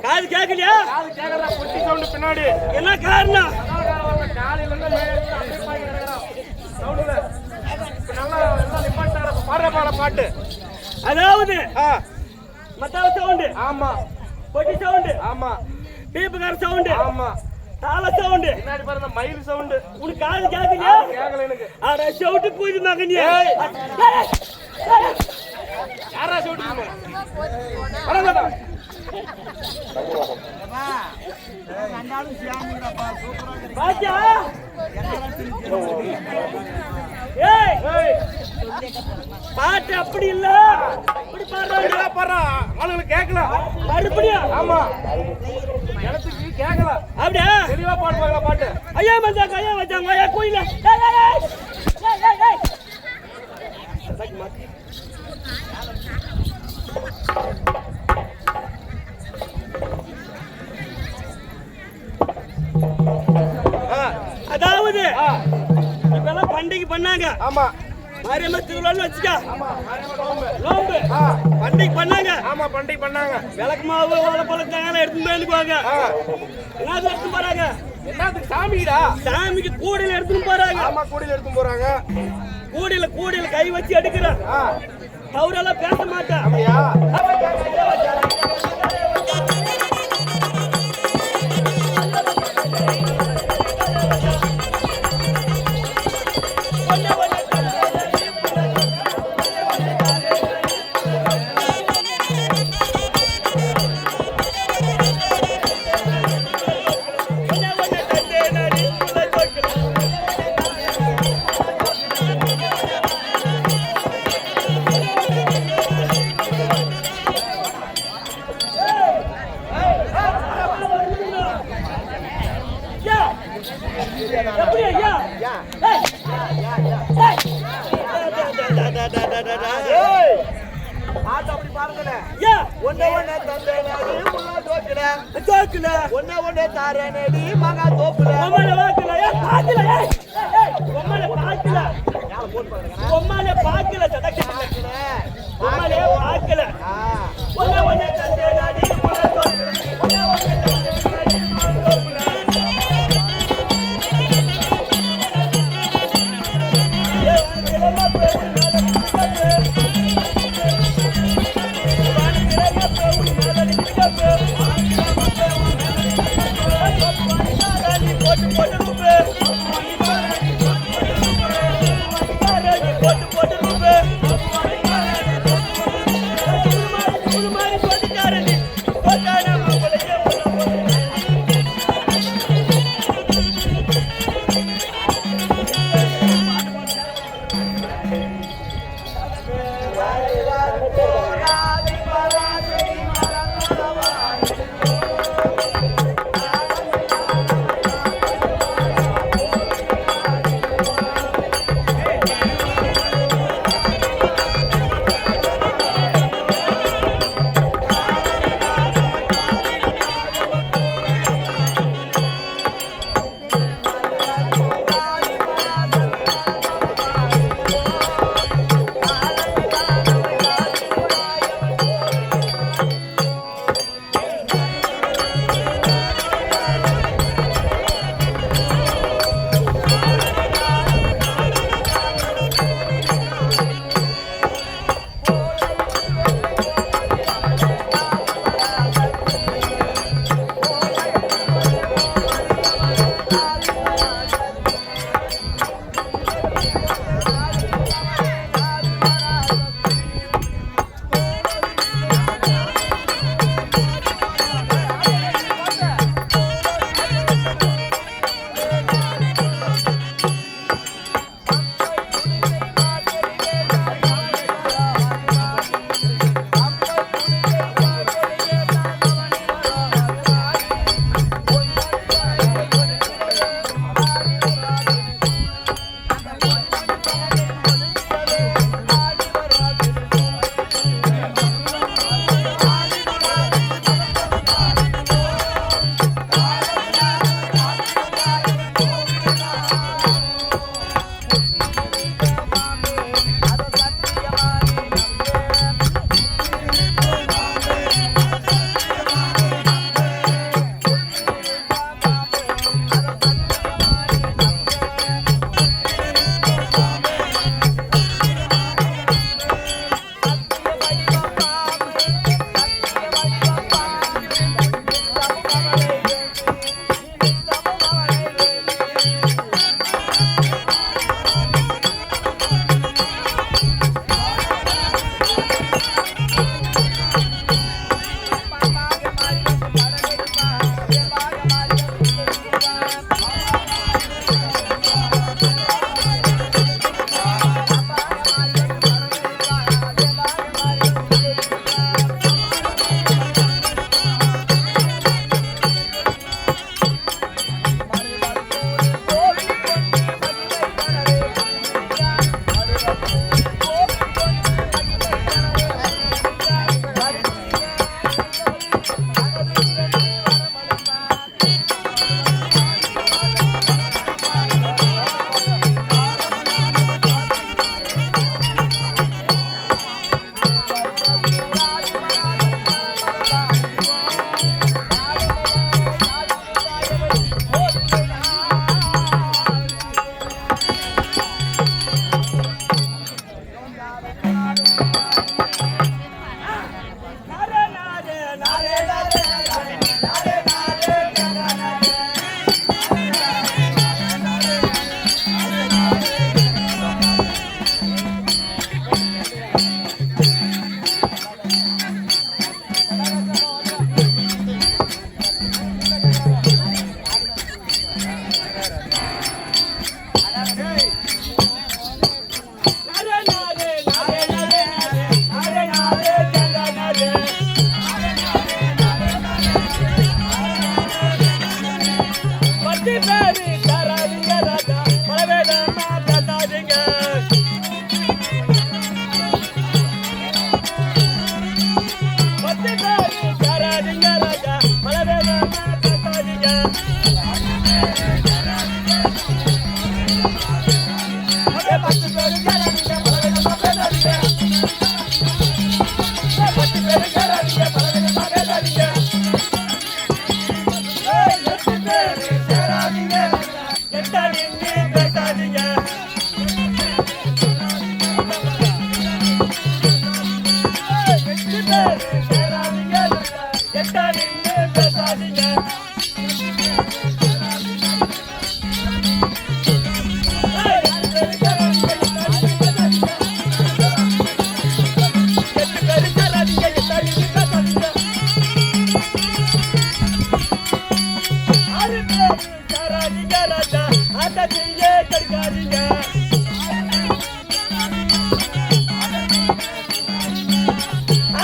காது கேக்கலையா? காது கேக்கறா குட்டி சவுண்ட் பின்னாடி. என்ன காரணம்? காலையில இருந்து அப்படியே பாக்கி கிடக்குறான். சவுண்ட்ல. நல்லா நிப்பாட்டார பாடுற பாட்டு. அதாவது மத்தாவ சவுண்ட். ஆமா. பொட்டி சவுண்ட். ஆமா. பீப்புகார சவுண்ட். ஆமா. தாள சவுண்ட். பின்னாடி பாருங்க மயில் சவுண்ட். உனக்கு காது கேக்கலையா? கேக்கல எனக்கு. அட சவுண்ட் போயிடு மகனே. யாரா சவுண்ட் பண்ணு? வரடா. பாச்சா ஏய் ஏய் பாட்டு அப்படி இல்ல அப்படி பாடுறா பாடுறா ஆளுங்களுக்கு கேக்கல மறுபடியும் ஆமா எனக்கு கேக்கல அப்படியே தெளிவா பாடுவாங்க பாட்டு ஐயா மச்சாங்க ஐயா மச்சாங்க ஐயா கோயில ஏய் ஏய் ஏய் ஏய் அதாவது இப்பெல்லாம் பண்டிகை பண்ணாங்க. ஆமா மாரியம்மன் திருவிழான்னு வச்சுக்க. ஆமா மாரியம்மன் நோம்பு. நோம்பு பண்டிகை பண்ணாங்க. ஆமா பண்டிகை பண்ணாங்க. விளக்கு மாவு வாழைப்பழம் தேங்காய் எடுத்து போயிருக்குவாங்க. என்ன எடுத்து போறாங்க? என்னத்துக்கு சாமிடா? சாமிக்கு கூடையில எடுத்துன்னு போறாங்க. ஆமா கூடையில எடுத்து போறாங்க. கூடையில கை வச்சு எடுக்கிறேன். அவரெல்லாம் பேச மாட்டேன். அப்படியா? ஒன்னே தாரேனடி மகா தோப்புல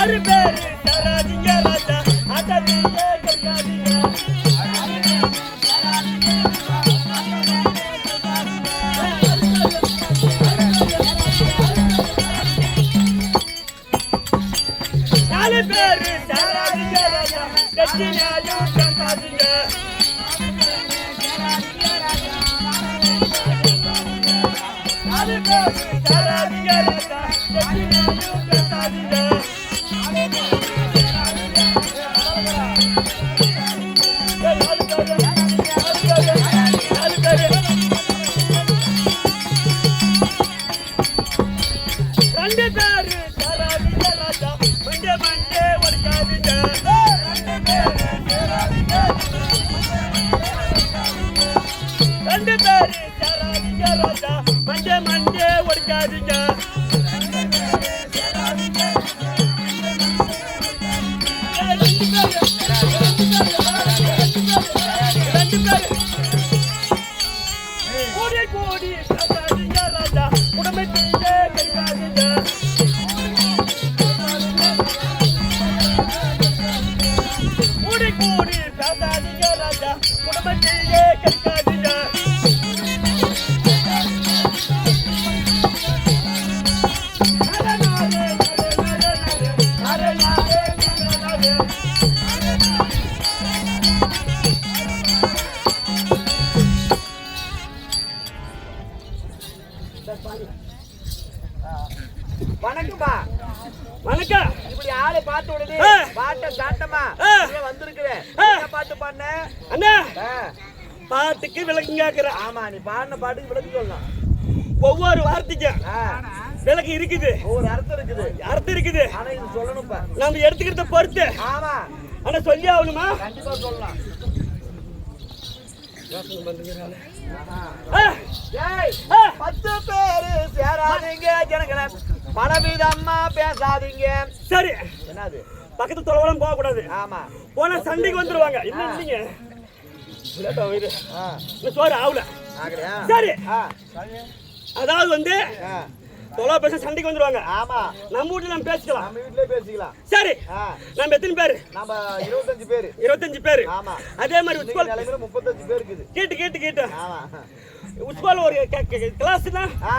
ஆறு பேரு தராதீங்க ராஜா ஆட்டாதீங்க கெடுக்காதீங்க நாலு பேரு தராதீங்க ராஜா கெட்டினாலும் கெடுக்காதீங்க நாலு பேரு தராதீங்க ராஜா கெட்டினாலும் கெடுக்காதீங்க ரெண்டு பேரு தராதீங்க ராஜா மண்டே மண்டே ஒடுக்காதீங்க ரெண்டு பேரு தராதீங்க ராஜா மண்டே மண்டே ஒடுக்காதீங்க ரெண்டு பேரு கோடி கோடி தராதீங்க ராஜா குடும்பத்திலே கைகாதீங்க கூடி கூடி பேசாதீங்க ராஜா குடும்பத்திலே கைகாதீங்க வணக்கம்மா. வணக்கம் இப்படி ஆளை பார்த்த உடனே ஆ. பாட்ட சாட்டமா ஆ. வந்திருக்கிறேன். ஆ. என்ன பாட்டு பாடின? அண்ணா ஆ. பாட்டுக்கு விளக்கு கேட்கிறேன் ஆமா, நீ பாடின பாட்டுக்கு விளக்கு சொல்லலாம். ஒவ்வொரு வார்த்தைக்கும் ஆ. விளக்கு இருக்குது ஒரு அர்த்தம் இருக்குது. அர்த்தம் இருக்குது ஆனா இது சொல்லணும்ப்பா. நம்ம எடுத்துக்கிறத பொறுத்து ஆமா, ஆனா சொல்லி ஆகணுமா கண்டிப்பா சொல்லலாம். ஆ, ஏய், ஆ, 10 பேரு சேராதீங்க ஜனங்கள, பலவிதமா பேசாதீங்க. சரி என்னது? பக்கத்து தொலைவெல்லாம் போக கூடாது ஆமா. போனா சண்டைக்கு வந்துருவாங்க என்ன இல்லைங்க லேட்டா வயிறு. ஆ. இந்த சோறு ஆகல ஆகலையா? சரி ஆ. அதாவது வந்து ஆ. தொலை பேச சண்டைக்கு வந்துருவாங்க ஆமா, நம்ம வீட்டுல நம்ம பேசிக்கலாம் நம்ம வீட்லயே பேசிக்கலாம். சரி ஆ. நம்ம எத்தனை பேரு நம்ம 25 பேரு. 25 பேரு ஆமா. அதே மாதிரி இன்னைக்கு உஸ்பால் நிலைமையில 35 பேர் இருக்குது. கேட்டு ஆமா. உஸ்பால் ஒரு கிளாஸ்னா ஆ.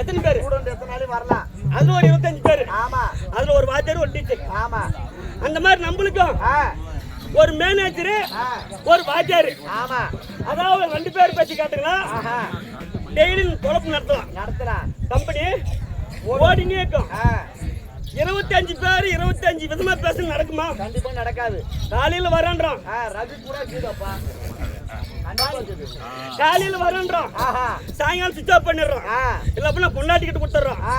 எத்தனை பேரு ஸ்டூடண்ட் எத்தனை நாளைக்கு வரலாம். அதுல ஒரு 25 பேரு ஆமா. அதுல ஒரு வாத்தியார் ஒரு டீச்சர் ஆமா. அந்த மாதிரி நம்மளுக்கும் ஆ. ஒரு மேனேஜர் ஆ. ஒரு வாத்தியார் ஆமா. அதாவது 2 பேர் பேசி காட்டுங்களா ஆஹா. டெய்லி பொழப்பு நடத்தலாம் நடத்துறான். கம்பெனி ஓடினே இருக்கும் ஆ. 25 பேர் 25 விதமா பேச நடக்குமா கண்டிப்பா நடக்காது. காலையில வரேன்றோம் ஆ. ரவி கூட இருக்குதப்பா. கண்டிப்பா இருக்குது. காலையில வரேன்றோம் ஆஹா. சாயங்காலம் சுவிட்ச் ஆஃப் பண்ணிடுறோம் ஆ. இல்ல அப்படின்னா பொண்டாட்டி கிட்ட கொடுத்துட்றோம் ஆ.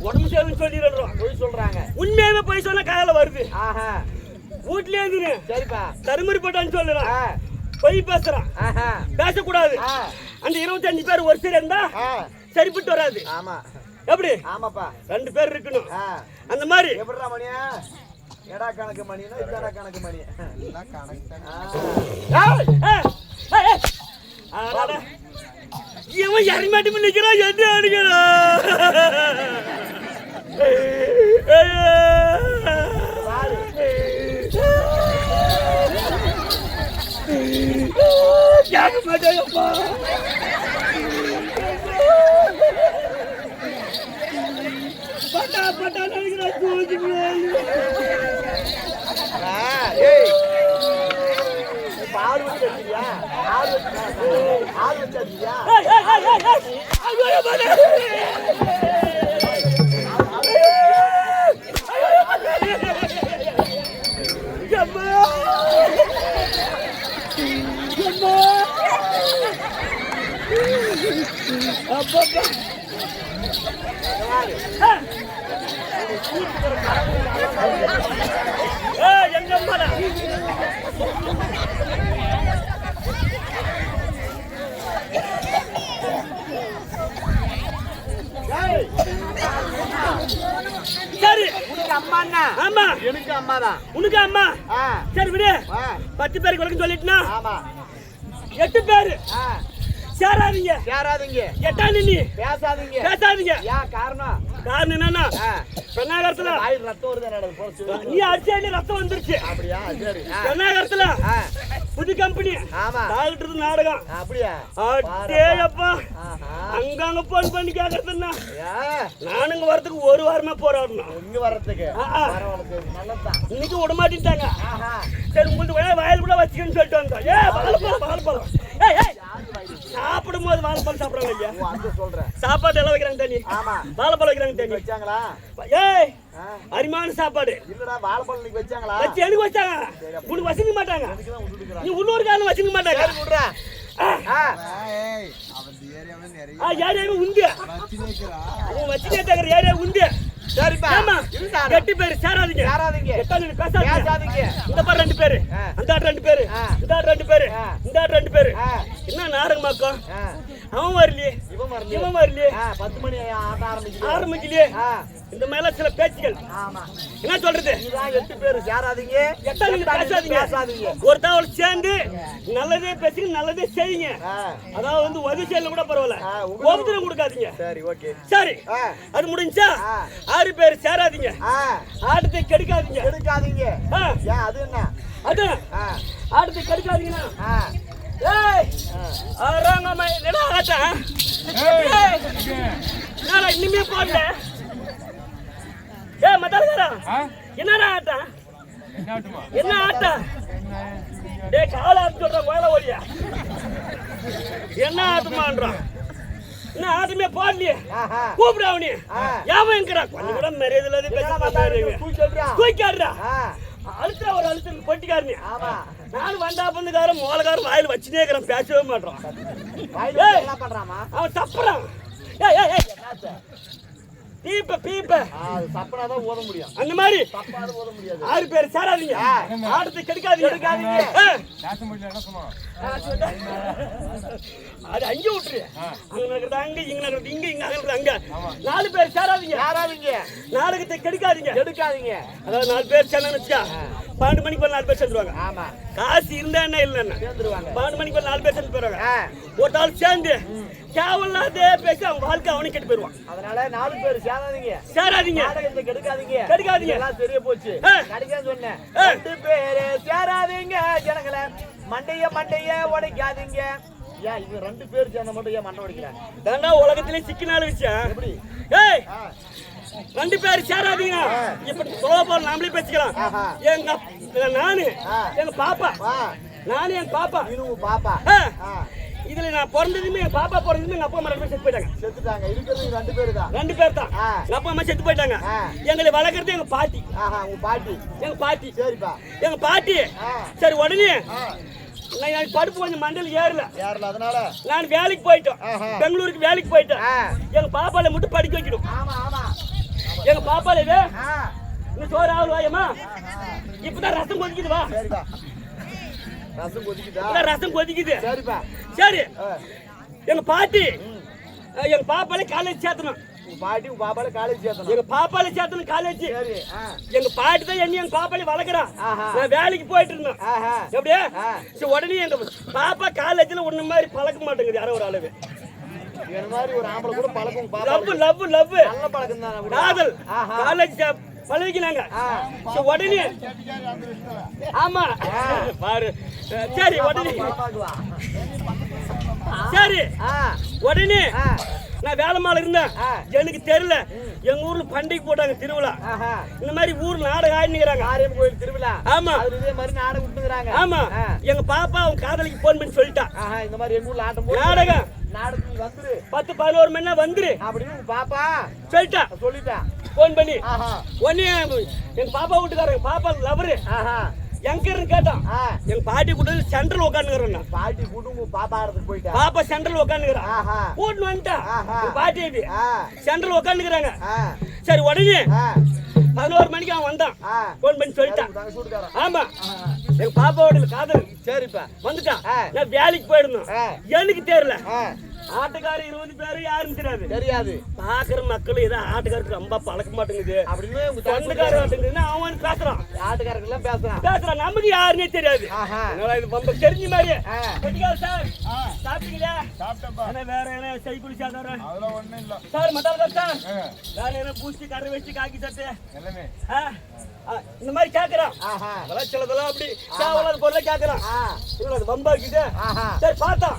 உடம்பு சரியில்லைன்னு சொல்லிடுறோம் போய் சொல்றாங்க. உண்மையாவே போய் சொன்னா காலையில வருது ஆஹா. வீட்லயே இருந்து சரிப்பா. தருமரி போட்டான்னு சொல்லுறான் ஆ. பொய் பேசுறான் ஆஹா. பேசக்கூடாது ஆ. அந்த 25 பேர் ஒரு சரி இருந்தா ஆ. சரிப்பட்டு வராது ஆமா. எப்படி ஆமாப்பா. 2 பேர் இருக்கணும் ஆ. அந்த மாதிரி எப்படிடா மணியா? எடா கணக்கு மணினா இதடா கணக்கு மணி. எல்லாம் கணக்கு தான். ஏய், ஏய், ஏய், ஏய். அடடா. இவன் யாருமாட்டி நிக்கிறான் என்ன அடிக்கிறான் கேட்க மாட்டேங்கப்பா பட்டா பட்டா நினைக்கிறேன் ஏய், இப்ப ஆள் வச்சு வச்சிருக்கியா? ஆள் வச்சிருக்கியா? எங்க அம்மாடா சரி உனக்கு அம்மாண்ணா? ஆமா எனக்கு அம்மாதான். உனக்கு அம்மா ஆ. சரி விடு ஆ. 10 பேருக்கு வரைக்கும் சொல்லிட்டுனா ஆமா. 8 பேரு ஆ. சேராதீங்க சேராதீங்க எட்டாம் நீ பேசாதீங்க பேசாதீங்க ஏன் காரணம் காரணம் என்னன்னா பெண்ணாகரத்துல வாயில் ரத்தம் வருது என்னடா போச்சு நீ அடிச்சா ரத்தம் வந்துருச்சு அப்படியா சரி பெண்ணாகரத்துல புது கம்பெனி ஆமா டாக்டர் நாடகம் அப்படியா அடேயப்பா அங்கங்க போன் பண்ணி கேக்குறதுன்னா நானுங்க வரதுக்கு ஒரு வாரமா போராடணும் இங்க வர்றதுக்கு நல்லதான் இன்னைக்கு விட மாட்டேன்ட்டாங்க சரி உங்களுக்கு வயல் கூட வச்சுக்கன்னு சொல்லிட்டு வந்தோம் வாழைப்பழம் சாப்பிடும் போது வாழைப்பழம் சாப்பிடுறாங்க இல்லையா சொல்றேன் சாப்பாடு எல்லாம் வைக்கிறாங்க தண்ணி வாழைப்பழம் வைக்கிறாங்க தண்ணி வச்சாங்களா ஏய் அருமையான சாப்பாடு இல்லடா வாழைப்பழம் இன்னைக்கு வச்சாங்களா வச்சு எனக்கு வச்சாங்க உனக்கு வச்சுக்க மாட்டாங்க நீ உள்ளூர்காரங்க வச்சுக்க மாட்டாங்க ஏரியாவே உண்டு வச்சுக்கிற ஏரியா உண்டு எட்டு பேரு சேராதீங்க பேசாதீங்க இந்த பாரு ரெண்டு பேரு அந்த ரெண்டு பேரு இந்த ரெண்டு பேரு இந்த ரெண்டு பேரு என்ன நாடகமாக்கும் அவன் வரலையே இவன் வரலையே 10 மணி ஆரம்பிக்கலையே இந்த மேல சில பேச்சுகள் என்ன சொல்றது 8 பேரு சேராதீங்க பேசாதீங்க ஒரு தகவல் சேர்ந்து நல்லதே பேசுங்க நல்லதே செய்யுங்க அதாவது வந்து உதவி செய்யல கூட பரவாயில்ல உபத்திரம் கொடுக்காதீங்க சரி அது முடிஞ்சா 6 பேர் சேராதீங்க ஆட்டத்தை கெடுக்காதீங்க அது என்ன அது ஆட்டத்தை கெடுக்காதீங்கன்னா இனிமே போடல என்னடா ஆட்டம் என்ன ஆட்டம் கால ஆட்டு சொல்ற வேலை ஓடியா என்ன ஆட்டமான்றான் என்ன ஆட்டமே போடலையே கூப்பிடு அவனி யாவங்கிறா கொஞ்சம் கூட மரியாதை தூக்காடுறா அழுத்துற ஒரு அழுத்து பொட்டிக்காரனி நானும் வந்தா பண்ணுக்காரன் மோளக்காரன் வாயில் வச்சுனே இருக்கிறான் பேசவே மாட்டான் அவன் தப்புறான் பீப்ப சப்பனாதான் ஓத முடியும் அந்த மாதிரி தப்பாத ஓத முடியாது 6 பேர் சேராதீங்க ஆட்டத்தை கெடுக்காதீங்க அது அங்க விட்டுரு அங்க நடக்கிறது அங்க இங்க நடக்கிறது இங்க நடக்கிறது அங்க 4 பேர் சேராதீங்க நாடகத்தை கெடுக்காதீங்க அதாவது 4 பேர் சேர்ந்தான்னு வச்சுக்கா 12 மணிக்கு ஒரு 4 பேர் சேர்ந்துருவாங்க காசு இருந்தா என்ன இல்லைன்னா 12 மணிக்கு ஒரு 4 பேர் சேர்ந்து போயிருவாங்க ஒரு நாள் சேர்ந்து கேவலாதே பேசி அவன் வாழ்க்கை அவனுக்கு கெட்டு போயிருவான் அதனால 4 பேர் சேராதீங்க நாடகத்தை கெடுக்காதீங்க எல்லாம் தெரிய போச்சு கடைசியா சொன்னேன் 2 பேர் சேராதீங்க ஜனங்களே மண்டைய உடைக்காதீங்க ஏன் இது 2 பேர் சேர்ந்த மட்டும் ஏன் மண்டை உடைக்கிறாங்க தாண்டா உலகத்திலே சிக்கனால விஷயம் எப்படி ஏய் 2 பேர் சேராதீங்க இப்படி சொல்ல போற நாமளே பேசிக்கலாம் நானு எங்க பாப்பா என் பாப்பா இதுல நான் பிறந்ததுமே என் பாப்பா பிறந்ததுமே எங்க அப்பா அம்மா 2 பேர் செத்துட்டாங்க இருக்கிறது 2 பேர் தான் 2 பேர் தான் எங்க அப்பா அம்மா செத்து போயிட்டாங்க எங்களை வளர்க்கறது எங்க பாட்டி எங்க பாட்டி சரிப்பா எங்க பாட்டி சரி உடனே நான் படுப்பு கொஞ்சம் மண்டல ஏறல அதனால நான் வேலைக்கு போயிட்டோம் பெங்களூருக்கு வேலைக்கு போயிட்டேன் எங்க பாப்பால மட்டும் படிக்க வைக்கணும் எங்க பாப்பால இன்னும் சோறு ஆகுது வாயம்மா இப்பதான் ரசம் கொதிக்குது வா ரசம் கொதிக்குது சரி எங்க பாட்டி எங்க பாப்பால காலேஜ் சேர்த்தணும் எங்க பாப்பால சேர்த்தணும் காலேஜ் எங்க பாட்டி தான் என்ன எங்க பாப்பால வளர்க்குறான் நான் வேலைக்கு போயிட்டு இருந்தேன் எப்படியா சரி உடனே எங்க பாப்பா காலேஜ்ல ஒண்ணு மாதிரி பழக்க மாட்டேங்குது யாரோ ஒரு அளவு ஒரு ஆம்பளை கூட பழக்கம் லவ் நல்ல பழக்கம் தான் காதல் காலேஜ் பழகினாங்க உடனே ஆமா பாரு சரி உடனே சரி உடனே நான் வேலை மேல இருந்தேன் எனக்கு தெரியல எங்க ஊர்ல பண்டிகை போட்டாங்க திருவிழா இந்த மாதிரி ஊர் நாடகம் ஆடினுங்கிறாங்க ஆரியம் கோயில் திருவிழா ஆமா இதே மாதிரி நாடகம் விட்டுங்கிறாங்க ஆமா எங்க பாப்பா அவன் காதலிக்கு போன் பண்ணி சொல்லிட்டான் இந்த மாதிரி எங்க ஊர்ல ஆட்டம் நாடகம் நாடகத்துக்கு வந்துரு 10-11 மணி நேரம் வந்துரு அப்படின்னு பாப்பா சொல்லிட்டான் போன் பண்ணி உடனே எங்க பாப்பா வீட்டுக்காரங்க பாப்பா லவரு எங்க கேட்டான் எங்க பாட்டி கூட சென்ட்ரல் உட்காந்துக்கிறேன் பாட்டி கூட்டு பாப்பா இடத்துக்கு போயிட்டா பாப்பா சென்ட்ரல் உட்காந்துக்கிறான் கூட்டு வந்துட்டான் பாட்டி சென்ட்ரல் உட்காந்துக்கிறாங்க சரி உடனே 11 மணிக்கு அவன் வந்தான் போன் பண்ணி சொல்லிட்டான் ஆமா எங்க பாப்பாவோட காதல் சரிப்பா வந்துட்டான் நான் வேலைக்கு போயிருந்தோம் எனக்கு தெரியல ஆட்டுக்காரர் 20 பேரு யாருன்னு தெரியாது. பாக்குற மக்கள் ஏதோ ஆட்டுக்காரருக்கு ரொம்ப பழக்க மாட்டேங்குது அப்படின்னு சொந்தக்காரர் ஆட்டுங்குதுன்னா அவன் பேசுறான். ஆட்டுக்காரருக்கு எல்லாம் பேசுறான். நமக்கு யாருன்னே தெரியாது. இது ரொம்ப தெரிஞ்ச மாதிரி. சார் சாப்பிட்டீங்களா? வேற என்ன சைக்கிள் சாதாரண சார் மத்தால சார் வேற என்ன பூச்சி கரை வச்சு காக்கி தட்டு இந்த மாதிரி கேக்குறான். அதெல்லாம் சிலதெல்லாம் அப்படி தேவையில்லாத பொருளை கேக்குறான். வம்பா இருக்குது. சரி பார்த்தோம்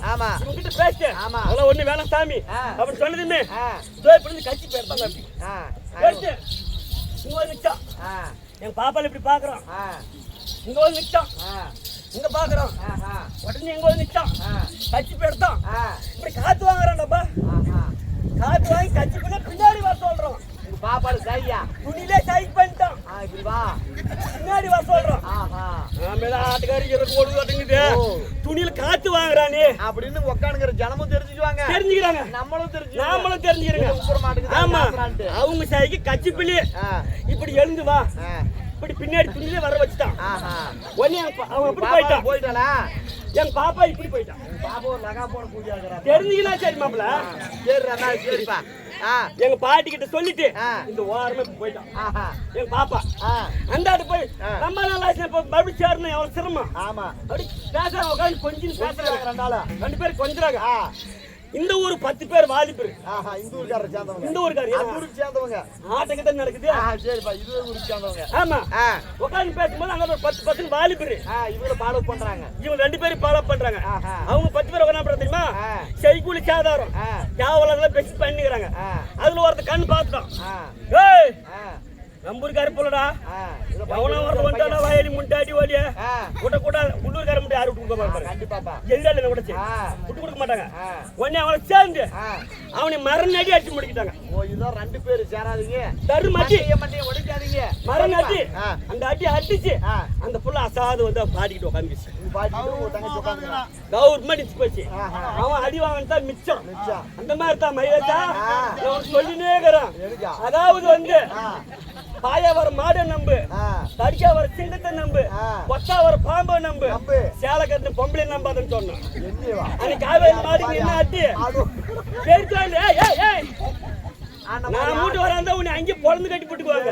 உங்ககிட்ட பேசிட்டேன். அதெல்லாம் ஒண்ணு வேணாம் சாமி அப்படின்னு சொன்னதுமே கட்சி போயிருப்பாங்க. அப்படி பேசிட்டு இங்க ஒரு நிச்சயம் எங்க பாப்பால இப்படி பாக்குறோம். இங்க ஒரு நிச்சயம் இங்க பாக்குறோம். உடனே இங்க ஒரு நிச்சயம் கட்சி போயிருந்தோம். இப்படி காத்து வாங்குறான்டப்பா. காத்து வாங்கி கட்சிக்குள்ள பின்னாடி வர சொல்றோம். பாப்பாடு கையா துணிலே சைக் பண்ணிட்டோம். இப்படி வா பின்னாடி வர சொல்றோம். ஆட்டுக்காரி ஓடு கட்டுங்குது. துணியில காத்து வாங்குறானே அப்படின்னு உட்காந்துங்கிற ஜனமும் தெரிஞ்சுக்கிறாங்க. நாமளும் தெரிஞ்சுக்கிறோங்க. ஆமா அவங்க சைக்கு கட்சி பிள்ளை இப்படி எழுந்து வா இப்படி பின்னாடி துணியில வர வச்சுட்டான். ஒண்ணு அவன் இப்படி போயிட்டானா என் பாப்பா இப்படி போயிட்டான். பாப்பா ஒரு லகா போட பூஜை தெரிஞ்சுக்கினா சரி மாப்பிள. சரிப்பா எங்க பாட்டி கிட்ட சொல்லிட்டு இந்த ஓரமா போயிட்டான். எங்க பாப்பா அந்த ஆடு போய் ரொம்ப நாள் ஆச்சு. மறுபடியும் சேரணும் எவ்வளவு சிரமம். அப்படி பேசுறாங்க உட்காந்து கொஞ்சம் பேசுறாங்க. ரெண்டு பேரும் கொஞ்சறாங்க. இந்த ஊர் 10 பேர் வாலிபர். இந்த ஊருக்காரர் சேர்ந்தவங்க. இந்த ஊருக்காரர் சேர்ந்தவங்க ஆட்டங்க தான் நடக்குது. சரிப்பா இது ஊருக்கு சேர்ந்தவங்க. ஆமா உட்காந்து பேசும்போது அங்க ஒரு 10 பசங்க வாலிபர் இவங்க ஃபாலோ பண்றாங்க. இவங்க 2 பேரும் ஃபாலோ பண்றாங்க. அவங்க 10 பேர் என்ன பண்றாங்க தெரியுமா? செய்கூலி சாதாரம் கேவலம் பேசி பண்ணிக்கிறாங்க. அதுல ஒருத்த கண் பார்த்துட்டான். ஏய் நம்பூர்கார போலடா எவனா வரது வந்துட்டாடா வயலி முண்டாடி ஓடிய கூட்ட கூட உள்ளூர்கார மட்டும் யாரும் விட்டு கொடுக்க மாட்டாங்க. கண்டிப்பாப்பா எங்க உடச்சு விட்டு கொடுக்க மாட்டாங்க. உடனே அவனை சேர்ந்து அவனை மரணடி அடிச்சு முடிக்கிட்டாங்க. இதுதான் 2 பேர் சேராதீங்க. தருமட்டி மண்டையை உடைக்காதீங்க. மரணடி அந்த அடி அடிச்சு அந்த புள்ள அசாது வந்து பாடிக்கிட்டு உட்காந்துச்சு. கவர்மெண்ட் போச்சு. அவன் அடி வாங்கினா மிச்சம். அந்த மாதிரி தான் மையத்தா சொல்லினே இருக்கிறான். அதாவது வந்து பாயா வர மாட நம்பு, தடிக்கா வர சிங்கத்தை நம்பு, கொத்தா வர பாம்பை நம்பு, சேலை கட்டு பொம்பளை நம்பாதுன்னு சொன்னான். அன்னைக்கு காவேரி மாடுக்கு என்ன ஆட்டி நான் மூட்டு வராந்தா உன்னை அங்கே பொழந்து கட்டி போட்டுக்குவாங்க.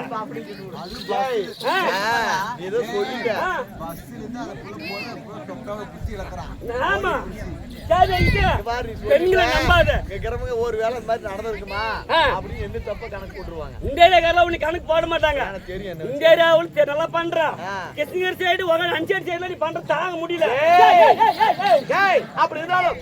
ஆமா பெண்களை நம்பாத. ஒரு வேலை இந்த மாதிரி நடந்திருக்குமா அப்படின்னு என்ன தப்ப கணக்கு போட்டுருவாங்க. இந்த ஏரியால உனக்கு கணக்கு போட மாட்டாங்க. இந்த ஏரியாவுல நல்லா பண்றான். கிருஷ்ணகிரி சைடு அஞ்சேரி சைடுல நீ பண்ற தாங்க முடியல. அப்படி இருந்தாலும்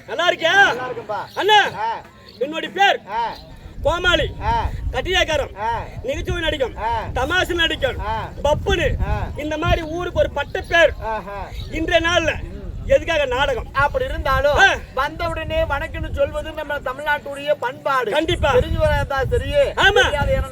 நல்லா இருக்கியா அண்ணா? என்னுடைய பேர் கோமாளி, கட்டியாக்காரம், நிகழ்ச்சி நடிக்கும், தமாசு நடிக்கும், பப்புனு. இந்த மாதிரி ஊருக்கு ஒரு பட்ட பேர். இன்றைய நாள்ல எதுக்காக நாடகம்? அப்படி இருந்தாலும் வந்த உடனே வணக்கம்னு சொல்வது நம்ம தமிழ்நாட்டுடைய பண்பாடு. கண்டிப்பா தெரிஞ்சு வரதா சரியே. ஆமா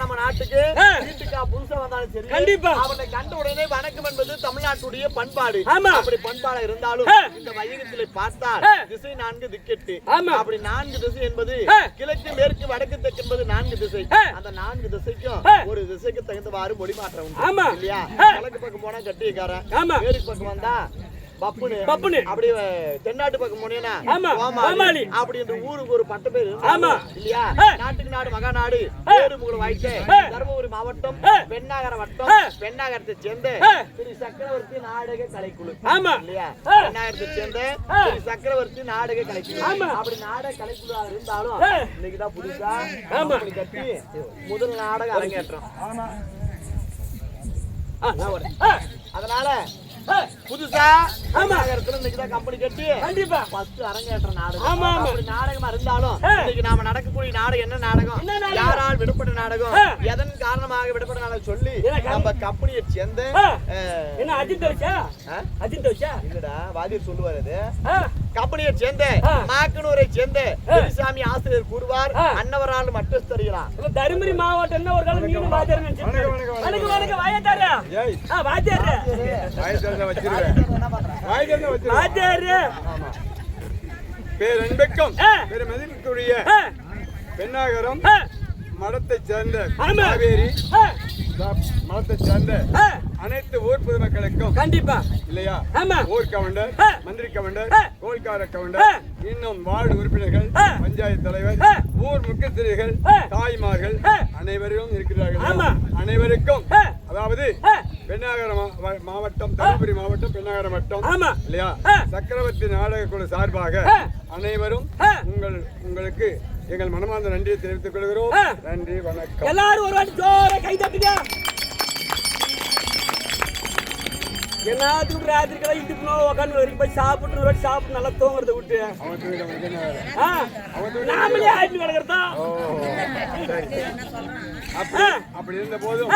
நம்ம நாட்டுக்கு வீட்டுக்கா புதுசா வந்தாலும் சரி கண்டிப்பா அவனை கண்ட உடனே வணக்கம் என்பது தமிழ்நாட்டுடைய பண்பாடு. ஆமா அப்படி பண்பாடு இருந்தாலும் இந்த வையகத்திலே பார்த்தால் திசை 4 திக்கெட்டு. அப்படி 4 திசை என்பது கிழக்கு மேற்கு வடக்கு தெற்கு என்பது 4 திசை. அந்த 4 திசைக்கும் ஒரு திசைக்கு தகுந்தவாறு மொழி மாற்றம் உண்டு இல்லையா? கிழக்கு பக்கம் போனா கட்டியக்காரன், மேற்கு பக்கம் வந்தா பப்புனு அப்படி தென்னாட்டு பக்கம் போனீங்கன்னா ஆமா, கோமாளி கோமாளி. அப்படின்ற ஊருக்கு ஒரு பட்ட பேரு ஆமா. இல்லையா? நாட்டுக்கு நாடு மகாநாடு ஏறுமுகல் வாய்த்த தர்மபுரி மாவட்டம் பெண்ணாகர வட்டம் பெண்ணாகரத்தை சேர்ந்த திரு சக்கரவர்த்தி நாடக கலைக்குழு ஆமா. இல்லையா? பெண்ணாகரத்தை சேர்ந்த திரு சக்கரவர்த்தி நாடக கலைக்குழு. ஆமா. அப்படி நாடக கலைக்குழு இருந்தாலும் இன்னைக்குதான் புதுசா ஆமா. அப்படி கட்டி முதல் நாடகம் அரங்கேற்றம். நான் வரேன். அதனால புதுசா இன்னைக்குதான் கம்பெனி கட்டி கண்டிப்பா ஃபர்ஸ்ட் அரங்கேற்ற நாடகம். ஆமா, ஆமா. அப்படி நாடகமா இருந்தாலும் இன்னைக்கு நாம நடக்கக்கூடிய நாடகம் என்ன நாடகம்? என்ன நாடகம்? யாரால் விடுபட்ட நாடகம்? எதன் காரணமாக விடுபட்ட நாடகம் சொல்லி நம்ம கம்பெனியை சேர்ந்த என்ன அஜித் வச்சா அஜித் வச்சா இல்லடா வாதியர் சொல்லுவாரு அது. கம்பெனியை சேர்ந்த மாக்கனூரை சேர்ந்த பெரியசாமி ஆசிரியர் கூறுவார் அன்னவரால் மட்டும் தெரிகிறான். தருமபுரி மாவட்டம் என்ன ஒரு காலம் மீன் வாத்தியார் நினைச்சிட்டு வணக்கம் வணக்கம் வாயத்தாரா வாத்தியார் பேரன்புக்கும் பெருமதிப்புக்குரிய பெண்ணாகரம் மடத்தை சேர்ந்த காவேரி மடத்தை சேர்ந்த அனைத்து ஊர் பொதுமக்களுக்கும் கண்டிப்பா இல்லையா? ஆமா. ஊர் கவுண்டர், மந்திரி கவுண்டர், கோல்கார கவுண்டர், இன்னும் வார்டு உறுப்பினர்கள், பஞ்சாயத்து தலைவர், ஊர் முக்கியஸ்தர்கள், தாய்மார்கள் அனைவரும் இருக்கிறார்கள். அனைவருக்கும் அதாவது பெண்ணாகரம் மாவட்டம் தர்மபுரி மாவட்டம் பெண்ணாகரம் வட்டம் இல்லையா? சக்கரவர்த்தி நாடக குழு சார்பாக அனைவரும் உங்களுக்கு எங்கள் மனமார்ந்த நன்றியை தெரிவித்துக் கொள்கிறோம். நன்றி, வணக்கம். எல்லாரும் ஒரு வாட்டி ஜோர கை தட்டுங்க. எல்லாத்துக்கும் ராத்திரிக்கெல்லாம் இட்டுக்கணும் உட்காந்து வரைக்கும் போய் சாப்பிட்டு நல்லா தூங்குறத விட்டு நாமளே ஆயிட்டு கிடக்கிறதா. அப்படி இருந்த போதும்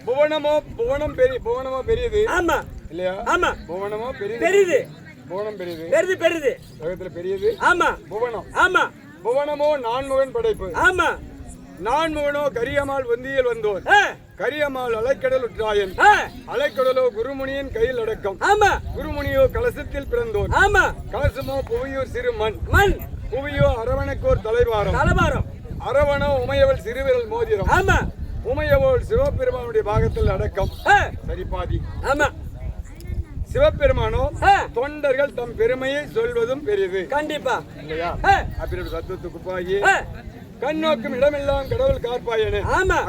புவனமோ பெரியது. ஆமா இல்லையா? ஆமா. புவனமோ பெரியது. புவனம் பெரியது. பெரியது உலகத்துல பெரியது. ஆமா. புவனம். ஆமா. புவனமோ நான்முகன் படைப்பு. ஆமா. நான்முகனோ கரியம்மாள் வந்தியில் வந்தோர். கரியம்மாள் அலைக்கடல் உற்றாயன். அலைக்கடலோ குருமுனியின் கையில் அடக்கம். ஆமா. குருமுனியோ கலசத்தில் பிறந்தோர். ஆமா. கலசமோ புவியூர் சிறு மண். புவியோ அரவணைக்கோர் தலைவாரம். அரவணோ உமையவள் சிறுவிரல் மோதிரம். ஆமா. உமையவள் சிவபெருமானுடைய பாகத்தில் அடக்கம். சரிபாதி. ஆமா. சிவபெருமானோ தொண்டர்கள் தம் பெருமையை சொல்வதும் பெரியது. கண்டிப்பா இல்லையா? அப்படி தத்துவத்துக்கு போய் கண்ணோக்கும் இடமெல்லாம் கடவுள் காப்பாயனே.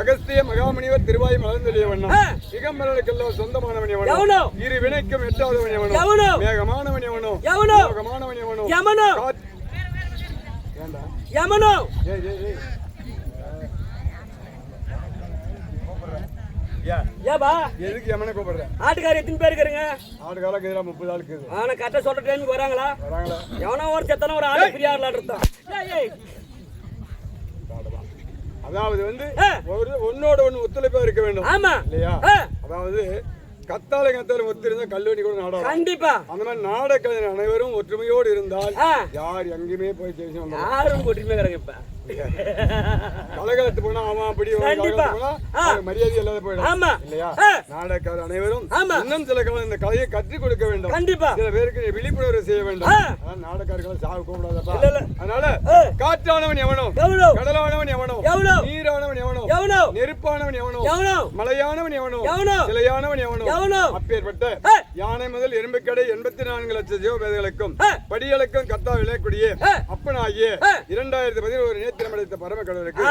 அகஸ்திய மகாமுனிவர் திருவாய் மலர்ந்தெளிய வண்ணம் திகம்பரனுக்கெல்லாம் சொந்தமானவன் எவனோ, இரு வினைக்கும் எட்டாதவன் எவனோ, மேகமானவன் எவனோ, யோகமானவன் எவனோ, எதுக்கு யமனை கூப்பிடுற? ஆட்டுக்கார எத்தனை பேர் இருக்கிறீங்க? ஆட்டுக்காரக்கு 30 ஆள் இருக்குது. ஆனா கரெக்டா சொல்ற டைமுக்கு வராங்களா? எவனோ ஒரு செத்தன ஒரு ஆளு பிரியார்ல இருந்தா. அதாவது ஒன்னோட ஒண்ணு ஒத்துழைப்பா இருக்க வேண்டும். ஆமா. இல்லையா? அதாவது கத்தால ஒத்திருந்தா கல்லூரி கூட நாடகம். கண்டிப்பா. அந்த மாதிரி நாடக அனைவரும் ஒற்றுமையோடு இருந்தால் யார் எங்கேயுமே போய் ஜெயிச்சு யாரும் ஒற்றுமை இருக்கிறாங்க. இப்ப கலகலத்து போனா அவன் அப்படி மரியாதை இல்லாத போயிடும் இல்லையா? நாடகக்காரர் அனைவரும் இன்னும் சில காலம் இந்த கலையை கற்றுக் கொடுக்க வேண்டும். கண்டிப்பா. சில பேருக்கு விழிப்புணர்வு செய்ய வேண்டும். நாடகக்காரர்கள் சாக கூடாதப்பா. அதனால காற்றானவன் எவனோ, கடலானவன் எவனோ, நீரானவன் எவனோ, நெருப்பானவன் எவனோ, மலையானவன் எவனோ, சிலையானவன் எவனோ, அப்பேற்பட்ட யானை முதல் எறும்புக்கடை 84 லட்சம் ஜீவபேதங்களுக்கும் படிகளுக்கும் கத்தா விளையக்கூடிய அப்பனாகிய 2011 நேத்திரமடைத்த பரம கடவுளுக்கு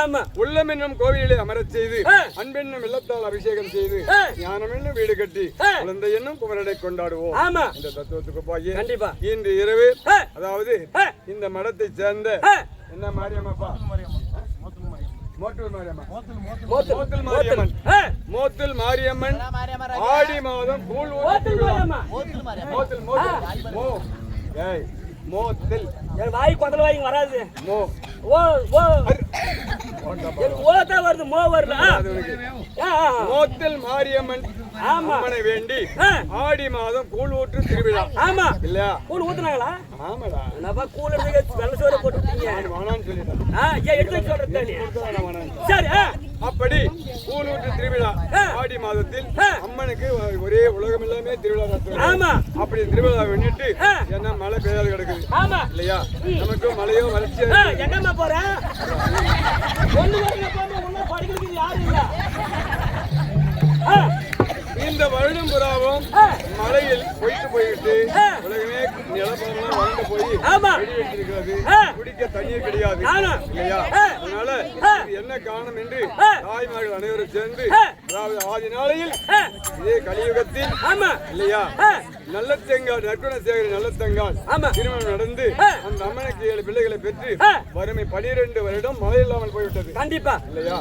உள்ளம் என்னும் கோவிலை அமரச் செய்து அன்பென்னும் வெள்ளத்தால் அபிஷேகம் செய்து ஞானம் என்னும் வீடு கட்டி குழந்தை என்னும் குமரனை கொண்டாடுவோம். இந்த தத்துவத்துக்கு போய் இன்று இரவு அதாவது இந்த மடத்தை சேர்ந்த என்ன மாரியம்மாப்பா? மோத்தல் மாரியம்மன் ஆடி மாதம் கூழ் மோத்தல் வாய் கொண்டல வாய் வராது. வருது மோ வரல. மோத்தல் மாரியம்மன் அம்மனை வேண்டி ஆடி மாதம் கூழ் ஊற்று திருவிழா. ஆமா இல்லையா? கூழ் ஊத்துனாங்களா? ஆமாடா. நான் கூழ் எடுத்து வெள்ள சோறு போட்டுட்டீங்க. வேணாம்னு சொல்லிட்டேன். எடுத்து சொல்றேன். சரி. அப்படி கூழ் ஊற்று திருவிழா ஆடி மாதத்தில் அம்மனுக்கு ஒரே உலகம் எல்லாமே திருவிழா நடத்துவாங்க. அப்படி திருவிழா வேண்டிட்டு என்ன மழை பெய்யாது கிடக்குது இல்லையா? நமக்கு மழையோ வறட்சியோ எங்கம்மா போறேன்? இந்த வருடம் புறாவும் மலையில் பொய்த்து போயிட்டு உலகமே நிலப்பரமெல்லாம் வறண்டு போய் வெடி வெடிச்சிருக்கிறது. குடிக்க தண்ணீர் கிடையாது இல்லையா? அதனால இது என்ன காரணம் என்று தாய்மார்கள் அனைவரும் சேர்ந்து, அதாவது ஆதி நாளையில் இதே கலியுகத்தில் இல்லையா, நல்லத்தங்கால் நற்குணசேகரி நல்லத்தங்கால் திருமணம் நடந்து அந்த அம்மனுக்கு 7 பிள்ளைகளை பெற்று வறுமை 12 வருடம் மழை இல்லாமல் போய்விட்டது. கண்டிப்பா இல்லையா?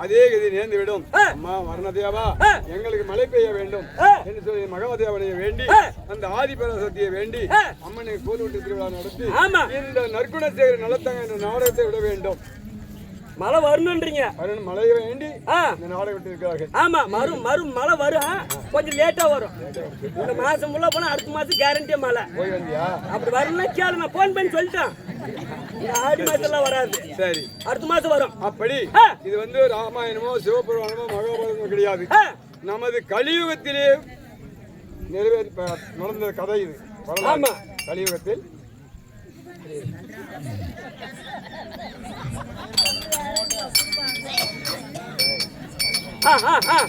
அதே கதி நேர்ந்து விடும். அம்மா வர்ணதேவா, எங்களுக்கு மழை பெய்ய வேண்டும் என்று சொல்லி மகாதேவனையை வேண்டி அந்த ஆதிபராசக்தியை வேண்டி அம்மனுக்கு கோதுவிட்டு திருவிழா நடத்தி இந்த நற்குணசேகரி நல்லத்தங்க என்ற நாடகத்தை விட வேண்டும். மழை வரணும்ன்றீங்க. மழையை வேண்டி இந்த நாடகம் விட்டு இருக்கிறார்கள். ஆமா, மழை வரும், கொஞ்சம் லேட்டா வரும். இந்த மாசம் உள்ள போனா அடுத்த மாசம் கேரண்டியா மழை. போய் வந்தியா? அப்படி வரணும்னா கேளு, நான் போன் பண்ணி சொல்லிட்டேன். இந்த ஆடி மாசம் எல்லாம் வராது, சரி அடுத்த மாசம் வரும். அப்படி இது வந்து ராமாயணமோ சிவபுராணமோ மகாபாரதமோ கிடையாது. நமது கலியுகத்திலே நடந்த கதை இது. ஆமா, கலியுகத்தில்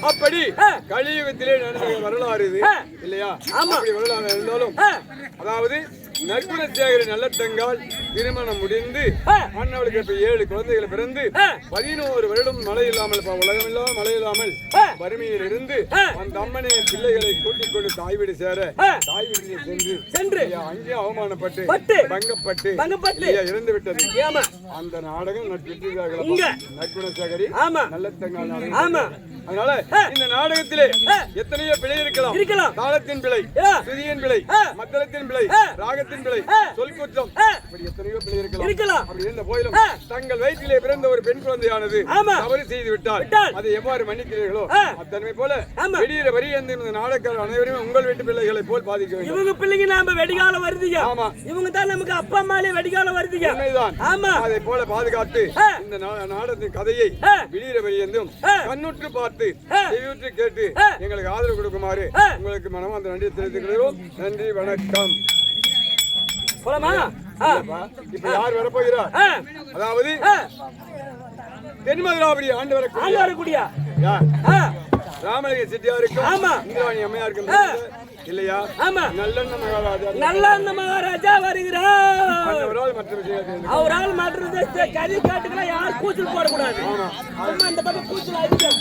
அப்படி கலியுகத்திலே நடந்த வரலாறு இது இல்லையா? அப்படி வரலாறு இருந்தாலும், அதாவது நற்குணசேகரி நல்லத்தங்கால் திருமணம் முடிந்து அண்ணவளுக்கு இப்ப 7 குழந்தைகள் பிறந்து 11 வருடம் மழை இல்லாமல் உலகம் இல்லாமல் மழை இல்லாமல் வறுமையில் இருந்து அந்த அம்மனை பிள்ளைகளை கூட்டிக் கொண்டு தாய் வீடு சேர தாய் வீட்டில் சென்று அங்கே அவமானப்பட்டு பங்கப்பட்டு இறந்து விட்டது. அந்த நாடகம் நற்குணசேகரி நல்லத்தங்கால் நாடகம். அதனால இந்த நாடகத்திலே எத்தனையோ பிழை இருக்கலாம். தாளத்தின் பிழை, சுதியின் பிழை, மத்தளத்தின் பிழை, ராகத்தின் பிழை, சொல்குற்றம், இப்படி எத்தனையோ பிழை இருக்கலாம். அப்படி இருந்த போதிலும் தங்கள் வயிற்றிலே பிறந்த ஒரு பெண் குழந்தையானது தவறு செய்து விட்டால் அதை எவ்வாறு மன்னிக்கிறீர்களோ அத்தன்மை போல வெளியில வரி இந்த நாடகக்காரர் அனைவரும் உங்கள் வீட்டு பிள்ளைகளை போல் பாதிக்க வேண்டும். இவங்க பிள்ளைங்க நாம வெடிகாலம் வருதுங்க. ஆமா, இவங்க தான் நமக்கு அப்பா அம்மாலே வெடிகாலம் வருதுங்க. உண்மைதான். ஆமா, அதை போல பாதுகாத்து இந்த நாடகத்தின் கதையை வெளியில வெளியேந்தும் கண்ணுற்று பார்த்து செவியுற்று கேட்டு எங்களுக்கு ஆதரவு கொடுக்குமாறு உங்களுக்கு மனமார்ந்த நன்றி தெரிவித்துக் நன்றி, வணக்கம். இப்ப யார் வர போகிறார்? அதாவது தென்மதுராபுரி ஆண்டு வரக்கூடிய ராமலிங்க செட்டியாருக்கும் இந்திராணி அம்மையாருக்கும் இல்லையா? நல்லெண்ண மகாராஜா வருகிறார். அவரால் மற்ற கறி காட்டுக்கெல்லாம் யார் கூச்சல் போடக்கூடாது. அந்த பக்கம் கூச்சல் அதிகம்.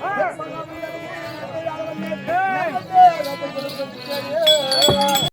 ஆ.